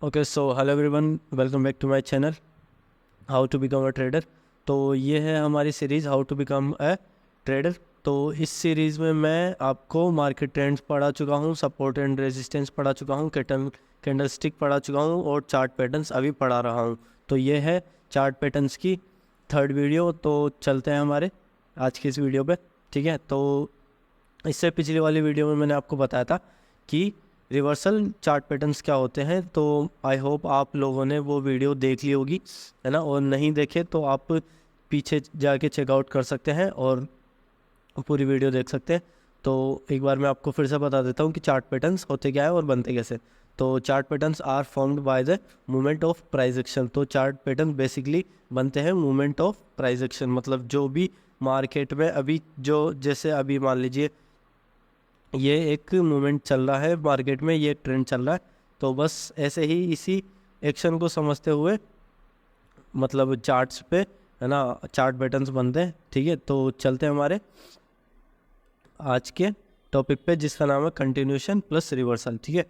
Okay so hello everyone, welcome back to my channel how to become a trader. तो ये है हमारी series how to become a trader. तो इस series में मैं आपको मार्केट ट्रेंड्स पढ़ा चुका हूँ, सपोर्ट एंड रेजिस्टेंस पढ़ा चुका हूँ, कैंडल स्टिक पढ़ा चुका हूँ और चार्ट पैटर्न्स अभी पढ़ा रहा हूँ। तो ये है चार्ट पैटर्न्स की थर्ड वीडियो। तो चलते हैं हमारे आज की इस वीडियो पे। ठीक है, तो इससे पिछली वाली वीडियो में मैंने आपको बताया था कि रिवर्सल चार्ट पैटर्न्स क्या होते हैं। तो आई होप आप लोगों ने वो वीडियो देख ली होगी, है ना। और नहीं देखे तो आप पीछे जाके चेकआउट कर सकते हैं और पूरी वीडियो देख सकते हैं। तो एक बार मैं आपको फिर से बता देता हूँ कि चार्ट पैटर्न्स होते क्या है और बनते कैसे। तो chart patterns are formed by the movement of price action. तो चार्ट पैटर्न बेसिकली बनते हैं मूवमेंट ऑफ प्राइस एक्शन, मतलब जो भी मार्केट में अभी जो जैसे अभी मान लीजिए ये एक मूवमेंट चल रहा है मार्केट में, ये एक ट्रेंड चल रहा है। तो बस ऐसे ही इसी एक्शन को समझते हुए मतलब चार्ट्स पे, है ना, चार्ट पैटर्न्स बनते हैं। ठीक है, तो चलते हैं हमारे आज के टॉपिक पे जिसका नाम है कंटिन्यूशन प्लस रिवर्सल। ठीक है,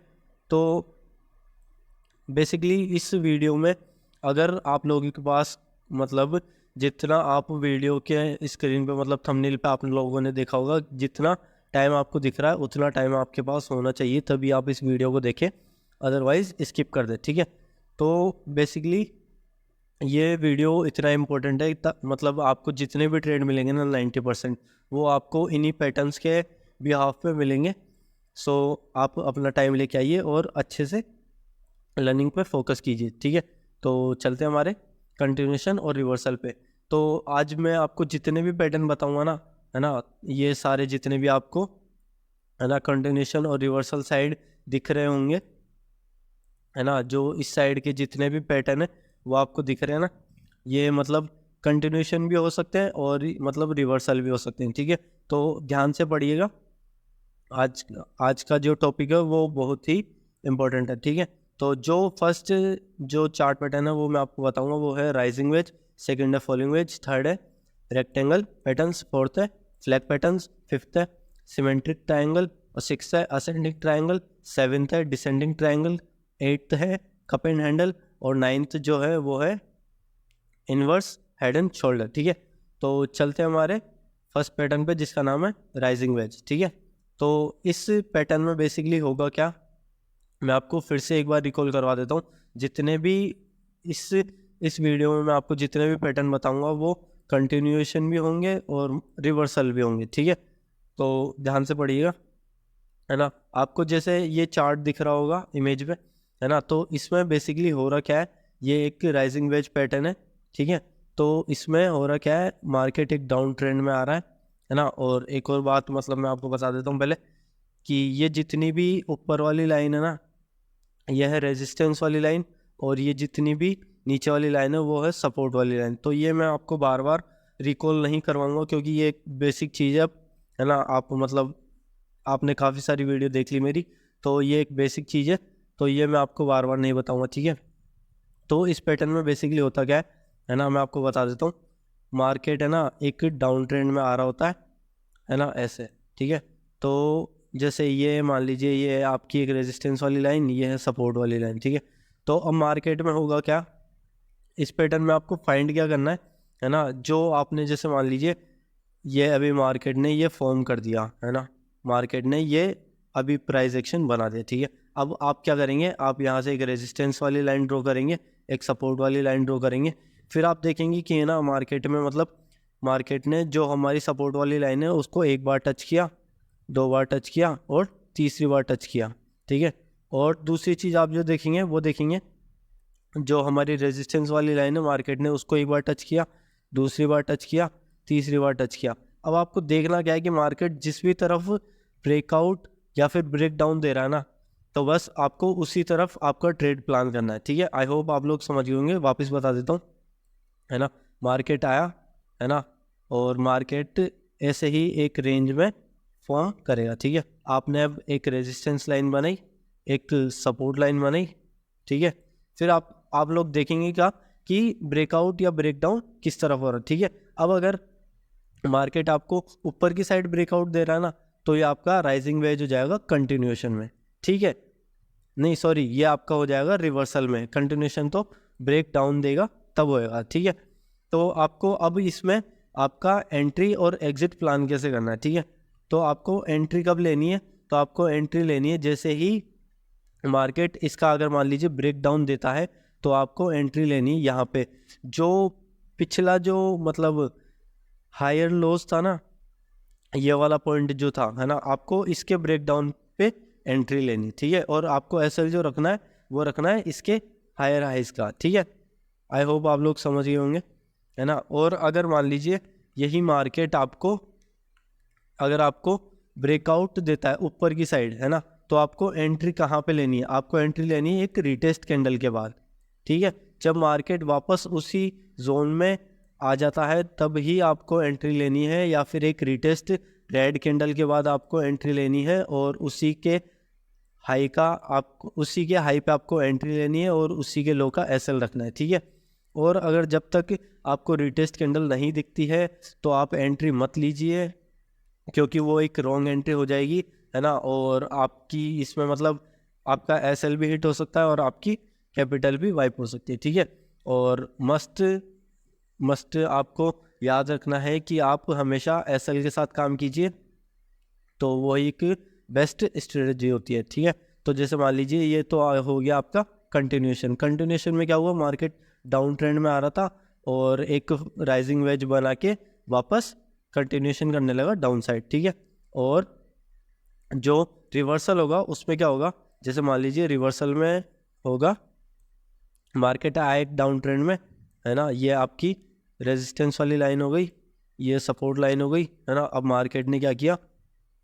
तो बेसिकली इस वीडियो में अगर आप लोगों के पास मतलब जितना आप वीडियो के स्क्रीन पे मतलब थंबनेल पे आप लोगों ने देखा होगा, जितना टाइम आपको दिख रहा है उतना टाइम आपके पास होना चाहिए, तभी आप इस वीडियो को देखें, अदरवाइज स्किप कर दें। ठीक है, तो बेसिकली ये वीडियो इतना इम्पोर्टेंट है मतलब आपको जितने भी ट्रेड मिलेंगे ना 90% वो आपको इन्हीं पैटर्न्स के बिहाफ पे मिलेंगे। सो आप अपना टाइम लेके आइए और अच्छे से लर्निंग पे फोकस कीजिए। ठीक है, तो चलते हैं हमारे कंटिन्यूशन और रिवर्सल पे। तो आज मैं आपको जितने भी पैटर्न बताऊंगा ना, है ना, ये सारे जितने भी आपको, है ना, कंटिन्यूशन और रिवर्सल साइड दिख रहे होंगे, है ना, जो इस साइड के जितने भी पैटर्न है वो आपको दिख रहे हैं ना, ये मतलब कंटिन्यूशन भी हो सकते हैं और मतलब रिवर्सल भी हो सकते हैं। ठीक है, तो ध्यान से पढ़िएगा। आज आज का जो टॉपिक है वो बहुत ही इम्पोर्टेंट है। ठीक है, तो जो फर्स्ट जो चार्ट पैटर्न है वो मैं आपको बताऊंगा, वो है राइजिंग वेज, सेकंड है फॉलिंग वेज, थर्ड है रेक्टेंगल पैटर्न्स, फोर्थ है फ्लैग पैटर्न्स, फिफ्थ है सिमेट्रिक ट्रायंगल और सिक्स है असेंडिंग ट्रायंगल, सेवन्थ है डिसेंडिंग ट्रायंगल, एट्थ है कप एंड हैंडल और नाइन्थ जो है वो है इनवर्स हेड एंड शोल्डर। ठीक है, तो चलते हैं हमारे फर्स्ट पैटर्न पे जिसका नाम है राइजिंग वेज। ठीक है, तो इस पैटर्न में बेसिकली होगा क्या, मैं आपको फिर से एक बार रिकॉल करवा देता हूँ। जितने भी इस वीडियो में मैं आपको जितने भी पैटर्न बताऊंगा वो कंटिन्यूएशन भी होंगे और रिवर्सल भी होंगे। ठीक है, तो ध्यान से पढ़िएगा, है ना। आपको जैसे ये चार्ट दिख रहा होगा इमेज पे, है ना, तो इसमें बेसिकली हो रहा क्या है, ये एक राइजिंग वेज पैटर्न है। ठीक है, तो इसमें हो रहा क्या है, मार्केट एक डाउन ट्रेंड में आ रहा है ना। और एक और बात मतलब मैं आपको बता देता हूँ पहले कि ये जितनी भी ऊपर वाली लाइन है ना, यह है रेजिस्टेंस वाली लाइन, और ये जितनी भी नीचे वाली लाइन है वो है सपोर्ट वाली लाइन। तो ये मैं आपको बार बार रिकॉल नहीं करवाऊंगा क्योंकि ये एक बेसिक चीज़ है ना। आप मतलब आपने काफ़ी सारी वीडियो देख ली मेरी, तो ये एक बेसिक चीज़ है, तो ये मैं आपको बार बार नहीं बताऊंगा। ठीक है, तो इस पैटर्न में बेसिकली होता क्या है ना, मैं आपको बता देता हूँ। मार्केट है ना एक डाउन ट्रेंड में आ रहा होता है ना, ऐसे। ठीक है, तो जैसे ये मान लीजिए ये आपकी एक रेजिस्टेंस वाली लाइन, ये है सपोर्ट वाली लाइन। ठीक है, तो अब मार्केट में होगा क्या, इस पैटर्न में आपको फाइंड क्या करना है ना, जो आपने जैसे मान लीजिए ये अभी मार्केट ने ये फॉर्म कर दिया, है ना, मार्केट ने ये अभी प्राइस एक्शन बना दिया। ठीक है, अब आप क्या करेंगे, आप यहाँ से एक रेजिस्टेंस वाली लाइन ड्रॉ करेंगे, एक सपोर्ट वाली लाइन ड्रॉ करेंगे, फिर आप देखेंगे कि है ना मार्केट में मतलब मार्केट ने जो हमारी सपोर्ट वाली लाइन है उसको एक बार टच किया, दो बार टच किया और तीसरी बार टच किया। ठीक है, और दूसरी चीज़ आप जो देखेंगे वो देखेंगे जो हमारी रेजिस्टेंस वाली लाइन है मार्केट ने उसको एक बार टच किया, दूसरी बार टच किया, तीसरी बार टच किया। अब आपको देखना क्या है कि मार्केट जिस भी तरफ ब्रेकआउट या फिर ब्रेक डाउन दे रहा है ना, तो बस आपको उसी तरफ आपका ट्रेड प्लान करना है। ठीक है, आई होप आप लोग समझ गए होंगे, वापस बता देता हूँ, है ना। मार्केट आया, है ना, और मार्केट ऐसे ही एक रेंज में फॉर्म करेगा। ठीक है, आपने अब एक रेजिस्टेंस लाइन बनाई, एक सपोर्ट लाइन बनाई। ठीक है, फिर आप लोग देखेंगे क्या कि ब्रेकआउट या ब्रेकडाउन किस तरफ हो रहा है। ठीक है, अब अगर मार्केट आपको ऊपर की साइड ब्रेकआउट दे रहा है ना, तो ये आपका राइजिंग वेज हो जाएगा कंटिन्यूएशन में। ठीक है, नहीं सॉरी, ये आपका हो जाएगा रिवर्सल में, कंटिन्यूशन तो ब्रेक डाउन देगा तब होएगा, ठीक है। तो आपको अब इसमें आपका एंट्री और एग्जिट प्लान कैसे करना है, ठीक है। तो आपको एंट्री कब लेनी है, तो आपको एंट्री लेनी है जैसे ही मार्केट इसका अगर मान लीजिए ब्रेक डाउन देता है, तो आपको एंट्री लेनी है यहाँ पे। जो पिछला जो मतलब हायर लॉस था ना, ये वाला पॉइंट जो था, है ना, आपको इसके ब्रेकडाउन पे एंट्री लेनी, ठीक है। और आपको एसएल जो रखना है वो रखना है इसके हायर हाइज का, ठीक है। आई होप आप लोग समझ गए होंगे, है ना। और अगर मान लीजिए यही मार्केट आपको अगर आपको ब्रेकआउट देता है ऊपर की साइड, है ना, तो आपको एंट्री कहाँ पे लेनी है, आपको एंट्री लेनी है एक रिटेस्ट कैंडल के बाद, ठीक है। जब मार्केट वापस उसी जोन में आ जाता है तब ही आपको एंट्री लेनी है, या फिर एक रिटेस्ट रेड कैंडल के बाद आपको एंट्री लेनी है, और उसी के हाई पे आपको एंट्री लेनी है, और उसी के लो का एसएल रखना है, ठीक है। और अगर जब तक आपको रिटेस्ट कैंडल नहीं दिखती है तो आप एंट्री मत लीजिए, क्योंकि वो एक रॉन्ग एंट्री हो जाएगी, है ना। और आपकी इसमें मतलब आपका एसएल भी हिट हो सकता है और आपकी कैपिटल भी वाइप हो सकती है, ठीक है। और मस्ट आपको याद रखना है कि आप हमेशा एसएल के साथ काम कीजिए, तो वो एक बेस्ट स्ट्रेटजी होती है, ठीक है। तो जैसे मान लीजिए ये तो हो गया आपका कंटिन्यूशन में क्या हुआ, मार्केट डाउन ट्रेंड में आ रहा था और एक राइजिंग वेज बना के वापस कंटिन्यूशन करने लगा डाउन साइड, ठीक है। और जो रिवर्सल होगा उसमें क्या होगा, जैसे मान लीजिए रिवर्सल में होगा मार्केट आए एक डाउन ट्रेंड में, है ना, ये आपकी रेजिस्टेंस वाली लाइन हो गई, ये सपोर्ट लाइन हो गई, है ना। अब मार्केट ने क्या किया,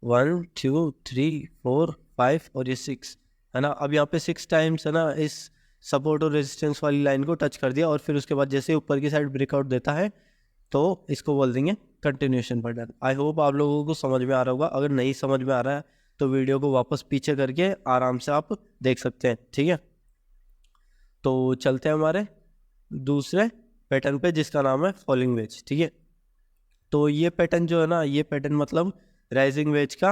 1 2 3 4 5 और ये 6, है ना। अब यहाँ पे 6 टाइम्स, है ना, इस सपोर्ट और रेजिस्टेंस वाली लाइन को टच कर दिया, और फिर उसके बाद जैसे ऊपर की साइड ब्रेकआउट देता है तो इसको बोल देंगे कंटिन्यूशन पैटर्न। आई होप आप लोगों को समझ में आ रहा होगा, अगर नहीं समझ में आ रहा है तो वीडियो को वापस पीछे करके आराम से आप देख सकते हैं, ठीक है। तो चलते हैं हमारे दूसरे पैटर्न पे जिसका नाम है फॉलिंग वेज, ठीक है। तो ये पैटर्न जो है ना, ये पैटर्न मतलब राइजिंग वेज का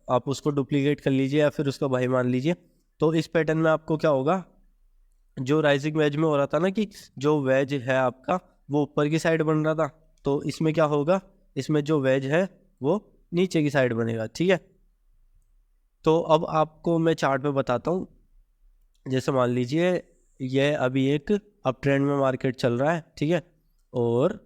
आप उसको डुप्लीकेट कर लीजिए या फिर उसका भाई मान लीजिए। तो इस पैटर्न में आपको क्या होगा, जो राइजिंग वेज में हो रहा था ना कि जो वेज है आपका वो ऊपर की साइड बन रहा था, तो इसमें क्या होगा, इसमें जो वेज है वो नीचे की साइड बनेगा, ठीक है। तो अब आपको मैं चार्ट पे बताता हूँ। जैसे मान लीजिए ये अभी एक अप ट्रेंड में मार्केट चल रहा है, ठीक है। और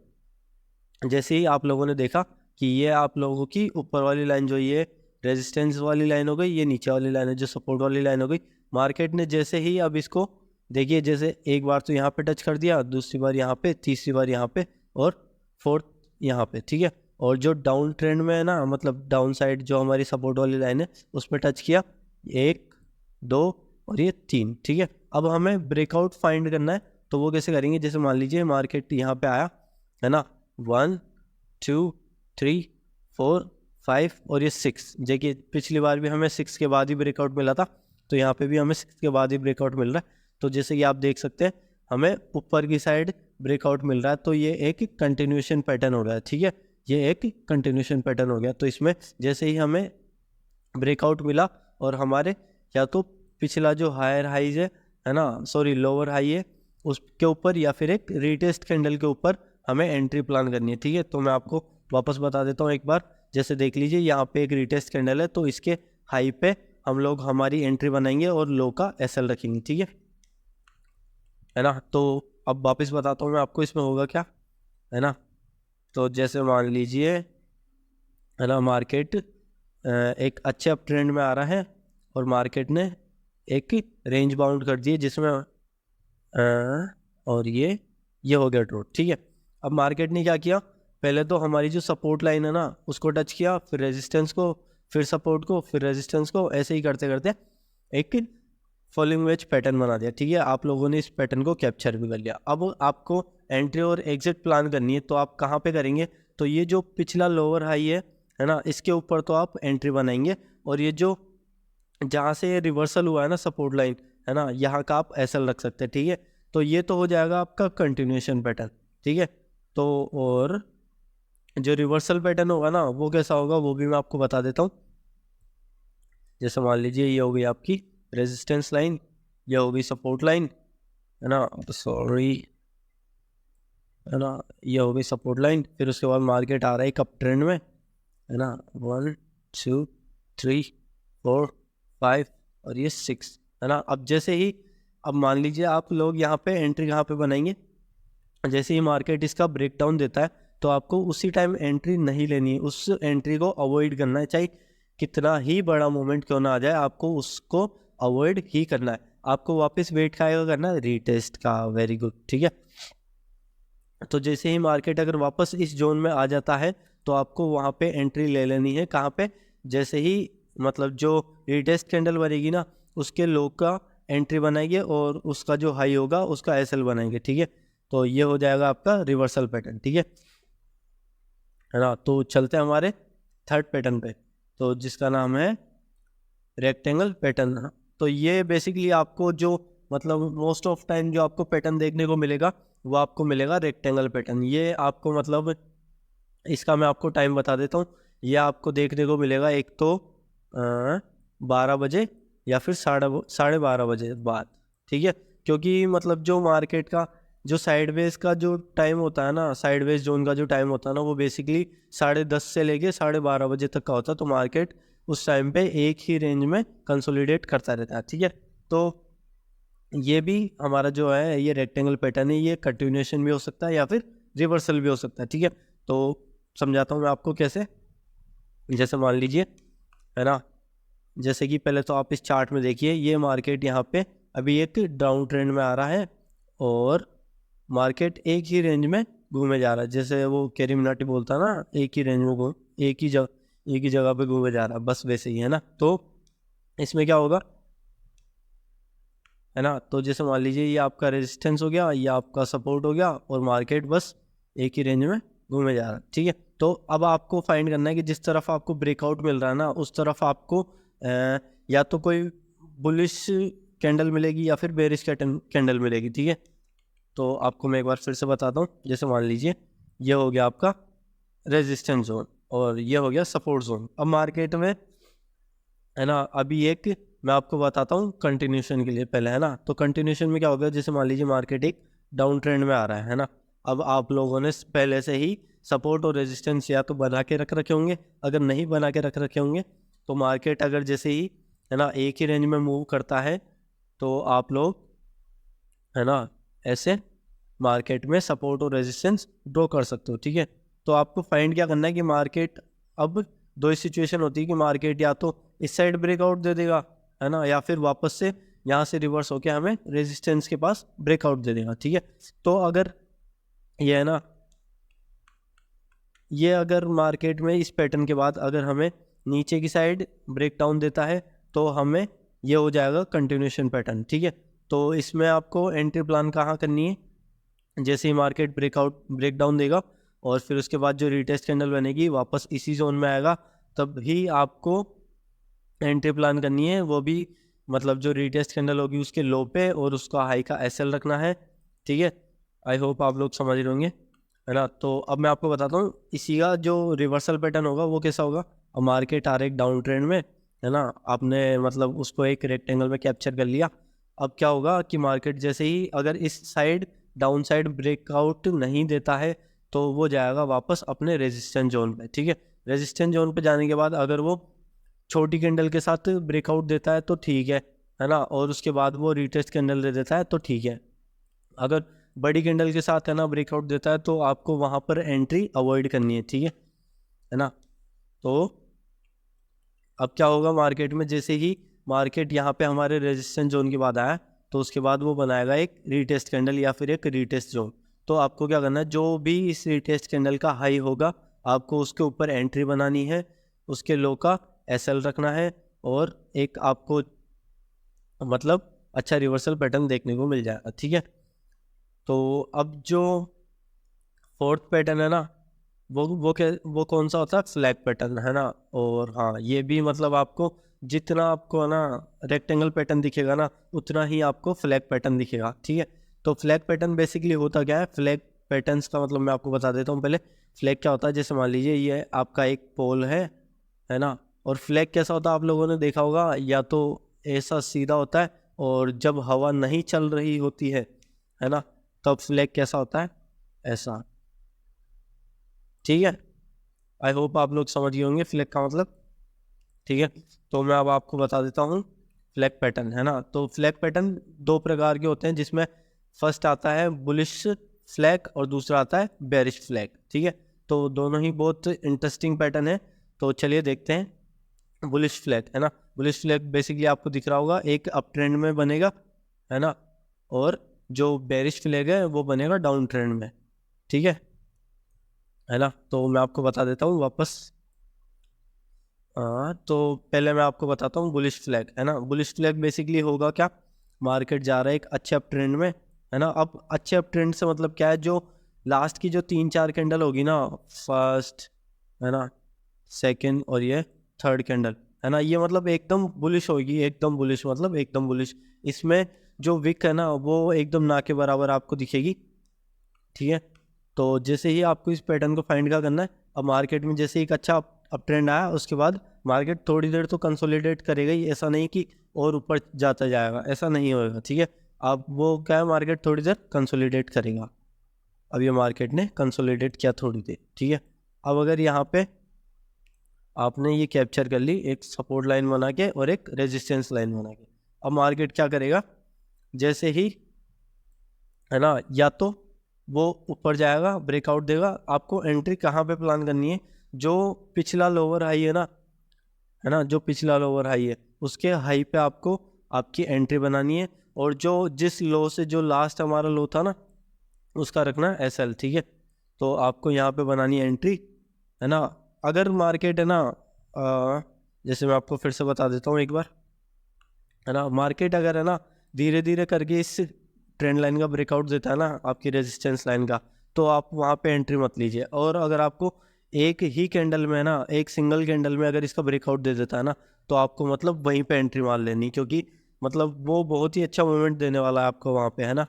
जैसे ही आप लोगों ने देखा कि ये आप लोगों की ऊपर वाली लाइन जो ये रेजिस्टेंस वाली लाइन हो गई, ये नीचे वाली लाइन है जो सपोर्ट वाली लाइन हो गई, मार्केट ने जैसे ही अब इसको देखिए, जैसे एक बार तो यहाँ पे टच कर दिया, दूसरी बार यहाँ पे, तीसरी बार यहाँ पे और फोर्थ यहाँ पे, ठीक है। और जो डाउन ट्रेंड में है ना, मतलब डाउन साइड जो हमारी सपोर्ट वाली लाइन है उस पर टच किया, 1 2 और ये 3, ठीक है। अब हमें ब्रेकआउट फाइंड करना है, तो वो कैसे करेंगे, जैसे मान लीजिए मार्केट यहाँ पे आया, है ना, 1 2 3 4 5 और ये 6, देखिए पिछली बार भी हमें 6 के बाद ही ब्रेकआउट मिला था, तो यहाँ पे भी हमें 6 के बाद ही ब्रेकआउट मिल रहा है। तो जैसे कि आप देख सकते हैं हमें ऊपर की साइड ब्रेकआउट मिल रहा है, तो ये एक कंटिन्यूशन पैटर्न हो रहा है, ठीक है। ये एक कंटिन्यूशन पैटर्न हो गया। तो इसमें जैसे ही हमें ब्रेकआउट मिला और हमारे या तो पिछला जो हायर हाइज है ना, सॉरी लोअर हाई है, उसके ऊपर या फिर एक रिटेस्ट कैंडल के ऊपर हमें एंट्री प्लान करनी है, ठीक है। तो मैं आपको वापस बता देता हूँ एक बार। जैसे देख लीजिए यहाँ पे एक रिटेस्ट कैंडल है, तो इसके हाई पे हम लोग हमारी एंट्री बनाएंगे और लो का एसएल रखेंगे, ठीक है ना। तो अब वापस बताता हूँ मैं आपको इसमें होगा क्या, है ना। तो जैसे मान लीजिए, है ना, मार्केट एक अच्छे अप ट्रेंड में आ रहा है और मार्केट ने एक रेंज बाउंड कर दी है जिसमें और ये हो गया ट्रोट, ठीक है। अब मार्केट ने क्या किया, पहले तो हमारी जो सपोर्ट लाइन है ना उसको टच किया, फिर रेजिस्टेंस को, फिर सपोर्ट को, फिर रेजिस्टेंस को, ऐसे ही करते करते एक फॉलोइंग वेज पैटर्न बना दिया, ठीक है। आप लोगों ने इस पैटर्न को कैप्चर भी कर लिया। अब आपको एंट्री और एग्जिट प्लान करनी है, तो आप कहाँ पे करेंगे, तो ये जो पिछला लोअर हाई है ना, इसके ऊपर तो आप एंट्री बनाएंगे, और ये जो जहाँ से ये रिवर्सल हुआ है ना सपोर्ट लाइन, है ना, यहाँ का आप एसएल रख सकते हैं, ठीक है। तो ये तो हो जाएगा आपका कंटिन्यूशन पैटर्न, ठीक है। तो और जो रिवर्सल पैटर्न होगा ना वो कैसा होगा वो भी मैं आपको बता देता हूँ। जैसे मान लीजिए ये हो गई आपकी रेजिस्टेंस लाइन, ये हो गई सपोर्ट लाइन, है ना, सॉरी, है ना, ये हो गई सपोर्ट लाइन। फिर उसके बाद मार्केट आ रहा है एक अप ट्रेंड में, है ना, 1 2 3 4 5 और ये 6, है ना। अब जैसे ही, अब मान लीजिए आप लोग यहाँ पे एंट्री कहाँ पे बनाएंगे, जैसे ही मार्केट इसका ब्रेकडाउन देता है तो आपको उसी टाइम एंट्री नहीं लेनी है, उस एंट्री को अवॉइड करना है, चाहे कितना ही बड़ा मूवमेंट क्यों ना आ जाए, आपको उसको अवॉइड ही करना है। आपको वापस वेट खाएगा करना है रीटेस्ट का, वेरी गुड, ठीक है। तो जैसे ही मार्केट अगर वापस इस जोन में आ जाता है तो आपको वहाँ पे एंट्री ले लेनी है। कहाँ पे, जैसे ही मतलब जो रीटेस्ट कैंडल बनेगी ना, उसके लो का एंट्री बनाएंगे और उसका जो हाई होगा उसका एसएल बनाएंगे, ठीक है। तो ये हो जाएगा आपका रिवर्सल पैटर्न, ठीक है ना। तो चलते हैं हमारे थर्ड पैटर्न पे, तो जिसका नाम है रेक्टेंगल पैटर्न। तो ये बेसिकली आपको जो मतलब मोस्ट ऑफ टाइम जो आपको पैटर्न देखने को मिलेगा वो आपको मिलेगा रेक्टेंगल पैटर्न। ये आपको मतलब इसका मैं आपको टाइम बता देता हूँ। ये आपको देखने को मिलेगा एक तो 12 बजे या फिर 12:30 बजे बाद, ठीक है। क्योंकि मतलब जो मार्केट का जो साइडवेज का जो टाइम होता है ना, साइडवेज जोन का जो टाइम होता है ना, वो बेसिकली 10:30 से लेके 12:30 बजे तक का होता है। तो मार्केट उस टाइम पे एक ही रेंज में कंसोलिडेट करता रहता है, ठीक है। तो ये भी हमारा जो है ये रेक्टेंगल पैटर्न है, ये कंटिन्यूएशन भी हो सकता है या फिर रिवर्सल भी हो सकता है, ठीक है। तो समझाता हूँ मैं आपको कैसे। जैसे मान लीजिए, है ना, जैसे कि पहले तो आप इस चार्ट में देखिए, ये मार्केट यहाँ पे अभी एक डाउन ट्रेंड में आ रहा है और मार्केट एक ही रेंज में घूमे जा रहा है। जैसे वो कैरी मिनाटी बोलता है ना, एक ही रेंज में घूम, एक ही जगह पे घूमे जा रहा है, बस वैसे ही, है ना। तो इसमें क्या होगा, है ना। तो जैसे मान लीजिए ये आपका रेजिस्टेंस हो गया, ये आपका सपोर्ट हो गया और मार्केट बस एक ही रेंज में घूमे जा रहा है, ठीक है। तो अब आपको फाइंड करना है कि जिस तरफ आपको ब्रेकआउट मिल रहा है ना, उस तरफ आपको या तो कोई बुलिश कैंडल मिलेगी या फिर बेरिश कैंडल मिलेगी, ठीक है। तो आपको मैं एक बार फिर से बताता हूँ। जैसे मान लीजिए ये हो गया आपका रेजिस्टेंस जोन और ये हो गया सपोर्ट जोन। अब मार्केट में, है ना, अभी एक मैं आपको बताता हूँ कंटिन्यूशन के लिए पहले, है ना। तो कंटिन्यूशन में क्या होगा, जैसे मान लीजिए मार्केट एक डाउन ट्रेंड में आ रहा है ना। अब आप लोगों ने पहले से ही सपोर्ट और रेजिस्टेंस या तो बना के रख रखे होंगे, अगर नहीं बना के रख रखे होंगे तो मार्केट अगर जैसे ही, है ना, एक ही रेंज में मूव करता है तो आप लोग, है ना, ऐसे मार्केट में सपोर्ट और रेजिस्टेंस ड्रॉ कर सकते हो, ठीक है। तो आपको फाइंड क्या करना है कि मार्केट, अब दो ही सिचुएशन होती है कि मार्केट या तो इस साइड ब्रेकआउट दे देगा, है ना, या फिर वापस से यहाँ से रिवर्स होके हमें रेजिस्टेंस के पास ब्रेकआउट दे देगा, ठीक है। तो अगर ये, है ना, ये अगर मार्केट में इस पैटर्न के बाद अगर हमें नीचे की साइड ब्रेकडाउन देता है तो हमें ये हो जाएगा कंटिन्यूशन पैटर्न, ठीक है। तो इसमें आपको एंट्री प्लान कहाँ करनी है, जैसे ही मार्केट ब्रेकडाउन देगा और फिर उसके बाद जो रीटेस्ट कैंडल बनेगी वापस इसी जोन में आएगा, तब ही आपको एंट्री प्लान करनी है। वो भी मतलब जो रीटेस्ट कैंडल होगी उसके लो पे और उसका हाई का एसएल रखना है, ठीक है। आई होप आप लोग समझ रहे होंगे, है ना। तो अब मैं आपको बताता हूँ इसी का जो रिवर्सल पैटर्न होगा वो कैसा होगा। अब मार्केट आ रहा है एक डाउन ट्रेंड में, है ना, आपने मतलब उसको एक रेक्टेंगल में कैप्चर कर लिया। अब क्या होगा कि मार्केट जैसे ही अगर इस साइड डाउन साइड ब्रेकआउट नहीं देता है तो वो जाएगा वापस अपने रेजिस्टेंस जोन पे, ठीक है। रेजिस्टेंस जोन पे जाने के बाद अगर वो छोटी कैंडल के साथ ब्रेकआउट देता है तो ठीक है ना, और उसके बाद वो रीटेस्ट कैंडल दे देता है तो ठीक है। अगर बड़ी कैंडल के साथ, है ना, ब्रेकआउट देता है तो आपको वहाँ पर एंट्री अवॉइड करनी है, ठीक है ना। तो अब क्या होगा मार्केट में, जैसे ही मार्केट यहाँ पे हमारे रेजिस्टेंस जोन के बाद आया तो उसके बाद वो बनाएगा एक रीटेस्ट कैंडल या फिर एक रीटेस्ट जोन। तो आपको क्या करना है, जो भी इस रीटेस्ट कैंडल का हाई होगा आपको उसके ऊपर एंट्री बनानी है, उसके लो का एसएल रखना है और एक आपको मतलब अच्छा रिवर्सल पैटर्न देखने को मिल जाएगा, ठीक है। तो अब जो फोर्थ पैटर्न है ना, वो कौन सा होता है, फ्लैग पैटर्न, है ना। और हाँ, ये भी मतलब आपको जितना आपको, है ना, रेक्टेंगल पैटर्न दिखेगा ना उतना ही आपको फ्लैग पैटर्न दिखेगा, ठीक है। तो फ्लैग पैटर्न बेसिकली होता क्या है, फ्लैग पैटर्न्स का मतलब मैं आपको बता देता हूँ पहले। फ्लैग क्या होता है, जैसे मान लीजिए ये आपका एक पोल है ना, और फ्लैग कैसा होता है आप लोगों ने देखा होगा, या तो ऐसा सीधा होता है, और जब हवा नहीं चल रही होती है ना, तब फ्लैग कैसा होता है, ऐसा। ठीक है, आई होप आप लोग समझ गए होंगे फ्लैग का मतलब। ठीक है, तो मैं अब आपको बता देता हूँ फ्लैग पैटर्न, है ना। तो फ्लैग पैटर्न दो प्रकार के होते हैं, जिसमें फर्स्ट आता है बुलिश फ्लैग और दूसरा आता है बेरिश फ्लैग। ठीक है, तो दोनों ही बहुत इंटरेस्टिंग पैटर्न है। तो चलिए देखते हैं बुलिश फ्लैग, है ना। बुलिश फ्लैग बेसिकली आपको दिख रहा होगा, एक अप ट्रेंड में बनेगा, है ना, और जो बेरिश फ्लैग है वो बनेगा डाउन ट्रेंड में। ठीक है ना। तो मैं आपको बता देता हूँ वापस। तो पहले मैं आपको बताता हूँ बुलिश फ्लैग, है ना। बुलिश फ्लैग बेसिकली होगा क्या, मार्केट जा रहा है एक अच्छे अप ट्रेंड में, है ना। अब अच्छे अप ट्रेंड से मतलब क्या है, जो लास्ट की जो 3-4 कैंडल होगी ना, फर्स्ट, है ना, सेकंड और ये थर्ड कैंडल, है ना, ये मतलब एकदम बुलिश होगी, एकदम बुलिश मतलब एकदम बुलिश। इसमें जो विक है ना वो एकदम ना के बराबर आपको दिखेगी। ठीक है, तो जैसे ही आपको इस पैटर्न को फाइंड क्या करना है, अब मार्केट में जैसे एक अच्छा अप ट्रेंड आया, उसके बाद मार्केट थोड़ी देर तो कंसोलिडेट करेगा ही, ऐसा नहीं कि और ऊपर जाता जाएगा, ऐसा नहीं होएगा। ठीक है, अब वो क्या है, मार्केट थोड़ी देर कंसोलिडेट करेगा। अब ये मार्केट ने कंसोलिडेट किया थोड़ी देर। ठीक है, अब अगर यहाँ पे आपने ये कैप्चर कर ली एक सपोर्ट लाइन बना के और एक रेजिस्टेंस लाइन बना के, अब मार्केट क्या करेगा, जैसे ही, है ना, या तो वो ऊपर जाएगा, ब्रेकआउट देगा। आपको एंट्री कहाँ पे प्लान करनी है, जो पिछला लोअर हाई है ना, जो पिछला लोअर हाई है उसके हाई पे आपको आपकी एंट्री बनानी है, और जो जिस लो से जो लास्ट हमारा लो था ना, उसका रखना है SL। ठीक है, तो आपको यहाँ पे बनानी है एंट्री, है ना। अगर मार्केट है ना, जैसे मैं आपको फिर से बता देता हूँ एक बार, है ना, मार्केट अगर है ना धीरे धीरे करके इस ट्रेंड लाइन का ब्रेकआउट देता है ना, आपकी रेजिस्टेंस लाइन का, तो आप वहाँ पे एंट्री मत लीजिए। और अगर आपको एक ही कैंडल में ना, एक सिंगल कैंडल में अगर इसका ब्रेकआउट दे देता है ना, तो आपको मतलब वहीं पे एंट्री मार लेनी, क्योंकि मतलब वो बहुत ही अच्छा मूवमेंट देने वाला है आपको वहाँ पे, है ना।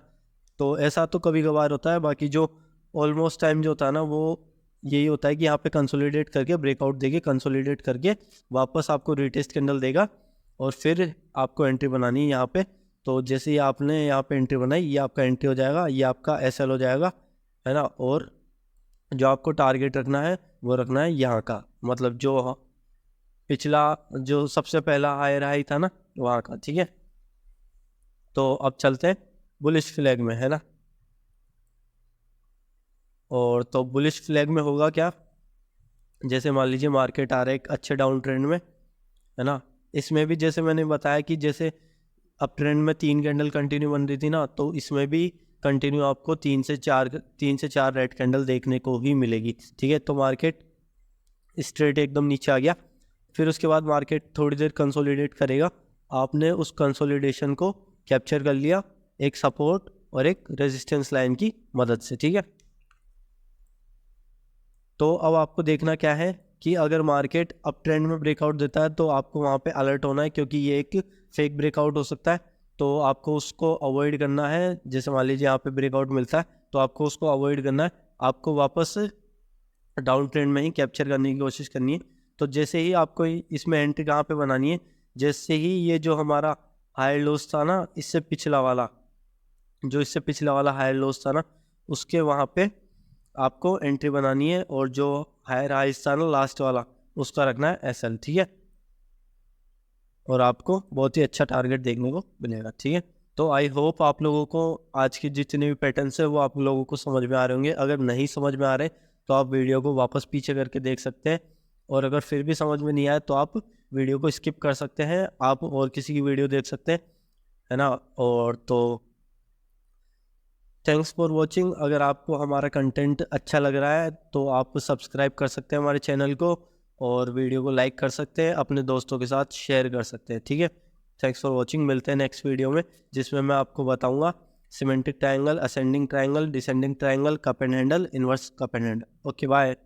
तो ऐसा तो कभी कभार होता है, बाकी जो ऑलमोस्ट टाइम जो होता है ना, वो यही होता है कि यहाँ पे कंसोलिडेट करके ब्रेकआउट देके कंसोलिडेट करके वापस आपको रिटेस्ट कैंडल देगा, और फिर आपको एंट्री बनानी है यहाँ पे। तो जैसे ही आपने यहाँ पे एंट्री बनाई, ये आपका एंट्री हो जाएगा, ये आपका SL हो जाएगा, है ना। और जो आपको टारगेट रखना है वो रखना है यहाँ का, मतलब जो पिछला जो सबसे पहला हायर हाई था ना, वहाँ का। ठीक है, तो अब चलते हैं बुलिश फ्लैग में, है ना। और तो बुलिश फ्लैग में होगा क्या, जैसे मान लीजिए मार्केट आ रहा है एक अच्छे डाउन ट्रेंड में, है ना। इसमें भी जैसे मैंने बताया कि जैसे अप ट्रेंड में 3 कैंडल कंटिन्यू बन रही थी ना, तो इसमें भी कंटिन्यू आपको 3 से 4 रेड कैंडल देखने को ही मिलेगी। ठीक है, तो मार्केट स्ट्रेट एकदम नीचे आ गया, फिर उसके बाद मार्केट थोड़ी देर कंसोलिडेट करेगा। आपने उस कंसोलिडेशन को कैप्चर कर लिया एक सपोर्ट और एक रेजिस्टेंस लाइन की मदद से। ठीक है, तो अब आपको देखना क्या है कि अगर मार्केट अप ट्रेंड में ब्रेकआउट देता है तो आपको वहाँ पे अलर्ट होना है, क्योंकि ये एक फेक ब्रेकआउट हो सकता है, तो आपको उसको अवॉइड करना है। जैसे मान लीजिए यहाँ पे ब्रेकआउट मिलता है, तो आपको उसको अवॉइड करना है, आपको वापस डाउन ट्रेंड में ही कैप्चर करने की कोशिश करनी है। तो जैसे ही आपको इसमें एंट्री कहाँ पे बनानी है, जैसे ही ये जो हमारा हायर लोस था ना, इससे पिछला वाला हायर लोस था ना, उसके वहाँ पे आपको एंट्री बनानी है, और जो हायर हाइस था ना लास्ट वाला, उसका रखना है SL। ठीक है, और आपको बहुत ही अच्छा टारगेट देखने को मिलेगा। ठीक है, तो आई होप आप लोगों को आज की जितने भी पैटर्न्स है वो आप लोगों को समझ में आ रहे होंगे। अगर नहीं समझ में आ रहे तो आप वीडियो को वापस पीछे करके देख सकते हैं, और अगर फिर भी समझ में नहीं आया तो आप वीडियो को स्किप कर सकते हैं, आप और किसी की वीडियो देख सकते हैं, है ना। और तो थैंक्स फॉर वॉचिंग। अगर आपको हमारा कंटेंट अच्छा लग रहा है तो आप सब्सक्राइब कर सकते हैं हमारे चैनल को, और वीडियो को लाइक कर सकते हैं, अपने दोस्तों के साथ शेयर कर सकते हैं। ठीक है, थैंक्स फॉर वॉचिंग। मिलते हैं नेक्स्ट वीडियो में, जिसमें मैं आपको बताऊंगा symmetric triangle, ascending triangle, descending triangle, cup and handle, inverse cup and handle. Okay, bye.